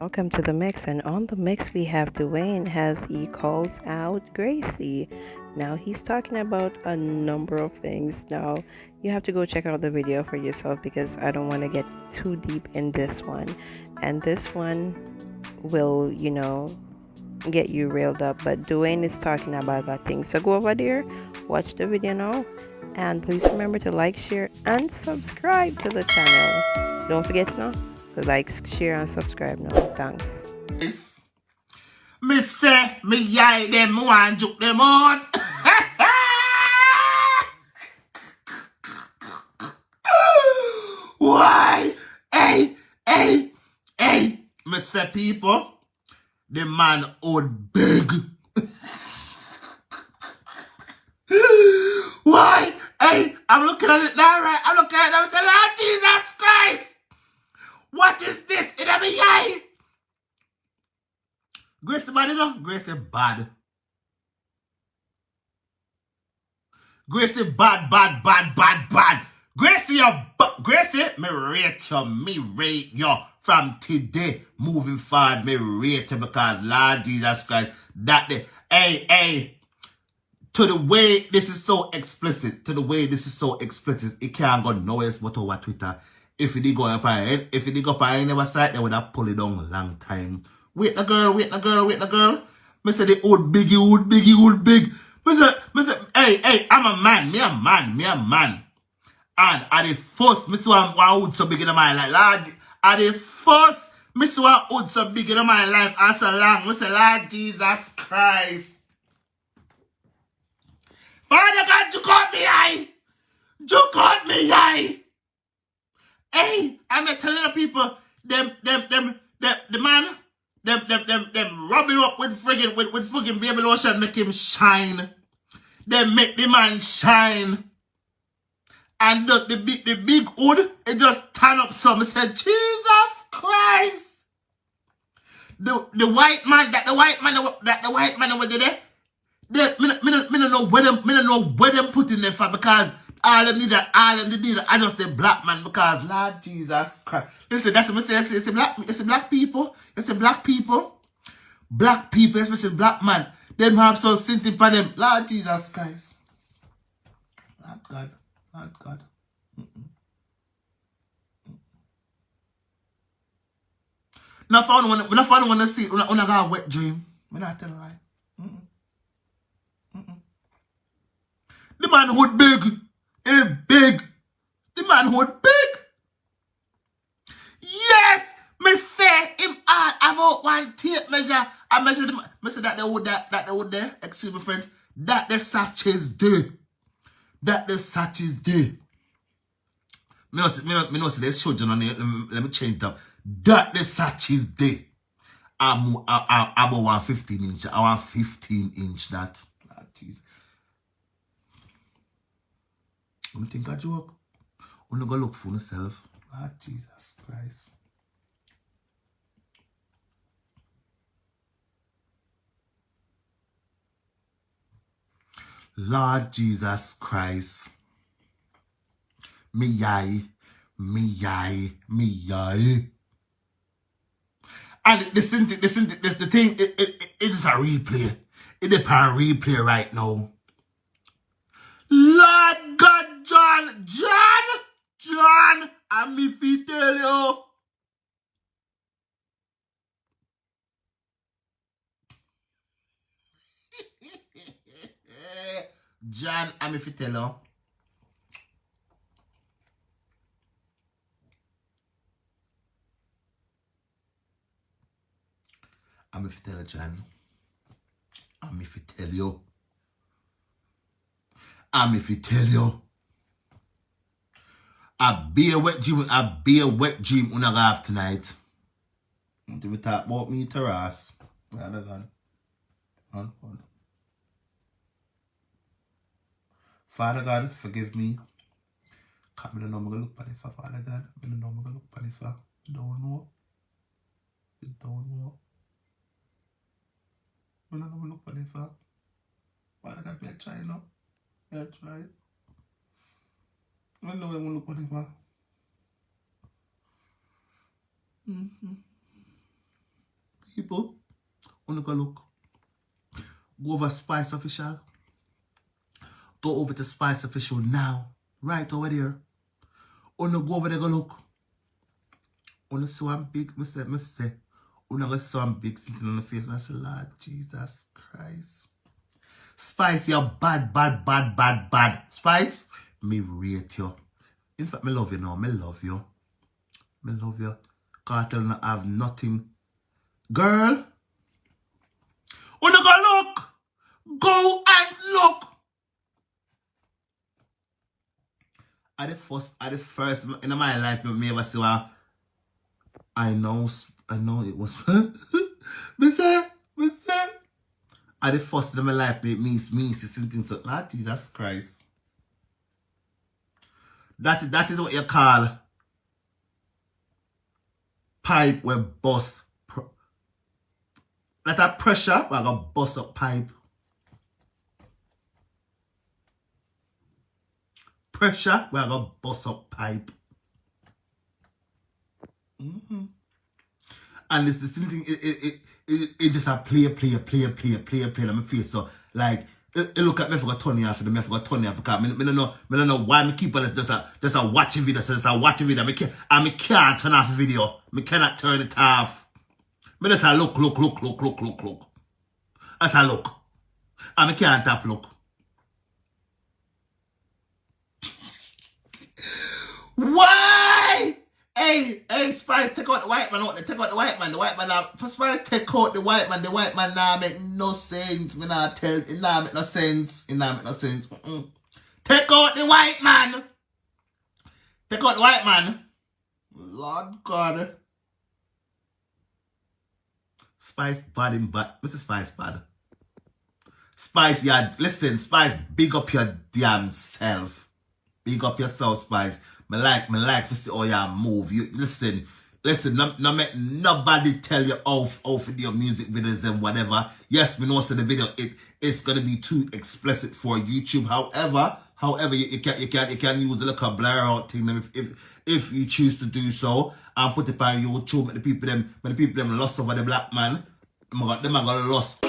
Welcome to the mix, and on the mix we have Dwayne as he calls out Gracie. Now he's talking about a number of things. Now you have to go check out the video for yourself because I don't want to get too deep in this one. And this one will, get you railed up. But Dwayne is talking about that thing. So go over there, watch the video now, and please remember to like, share, and subscribe to the channel. Don't forget now. Like, share, and subscribe now. Thanks. Me say, me yai them, one juke them out. Why? Hey. Me say, people, the man old big. Why? Hey, I'm looking at it now, right? I'm looking at it and I'm saying, Lord Jesus Christ. What is this? It a me yai. Gracie bad, you know? Gracie bad. Gracie bad. Gracie, Gracie, me rate you from today moving forward. Me rate you because Lord Jesus Christ, that the hey, to the way this is so explicit, it can't go nowhere but over Twitter. If it did go up on any site, they would have pulled it down a long time. Wait the girl. Me say the old big. Me say, hey, I'm a man. Me a man. And at the first, me see one hood so big in my life. Lord, at the first, me see one hood so big in my life. And so long, me say, Lord Jesus Christ. Father God, you caught me eye. Hey, I'm telling the people, them rub him up with friggin' baby lotion, make him shine. They make the man shine. And the big hood, it just turn up some. I said, Jesus Christ. The white man over there, me don't know where them put in there for because all them need I just the black man because Lord Jesus Christ. Listen, that's what I say. It's black people, especially black man. Them have so sinting for them. Lord Jesus Christ. Lord God. Not found one to see when I got a wet dream. Me not tell a lie. The man hood big. The man hood big. Yes, me say him about one tape measure. I measure them. Me say that they would there. Excuse me, friends. That the satch is there. Me know say there's children on it. Let me change it up. That the satch is there. I'm about 115 inch. I want 15 inch that. Ah, jeez. When you think a joke, when you go look for yourself. Ah, Jesus Christ. Lord Jesus Christ. Me yai. And this the thing, it is a replay. It is a replay right now. Lord God, John, and me fi tell you. John, and me fi tell you. I'm if tell John. I'm if tell you. I be a wet dream when I have tonight. Until we talk about me terrace. Father God. Father God, forgive me. Can't me know I'm gonna look at it for Father God. I don't know I'm gonna look at it for. Don't know. I don't know look at it for. Father God, we are trying now. We are trying. I don't know I'm gonna look at it for. people, wanna go look. Go over Spice Official. Go over to Spice Official now. Right over there. Wanna go over there, go look. Wanna see one big, me say. Wanna go see one big something on the face. And I say, Lord Jesus Christ. Spice, you're bad. Spice, me rate you. In fact, me love you now. Me love you. Cartel not have nothing. Girl, wanna go look? Go and look. At the first in my life, me ever see what I know it was. me say. At the first in my life, me see something so. Ah, Jesus Christ. That is what you call pipe where bust. That a pressure, but I got bust up pipe. Pressure, where I got bust up pipe. And it's the same thing. It just a play on my face. So like, it look at me for a turn off, me for a turn off because I don't know why me keep on just a watching video. So just a watching video. I can't turn off the video. Me cannot turn it off. Me just a look. That's a look. I can't tap look. Why? Hey, Spice, take out the white man out there. Take out the white man. The white man now. For Spice, take out the white man. The white man now make no sense. Me now tell it now make no sense. Take out the white man. Take out the white man. Lord God. Spice bad in bad. Mr. Spice bad. Spice, yeah, listen, Spice, big up your damn self. Big up yourself, Spice. Me like to see how you move. You listen, no make nobody tell you off with your music videos and whatever. Yes, we know the video it's gonna be too explicit for YouTube. However, you can use a little blur out thing if you choose to do so and put it on YouTube. The people them lost over the black man. Them are gonna lost.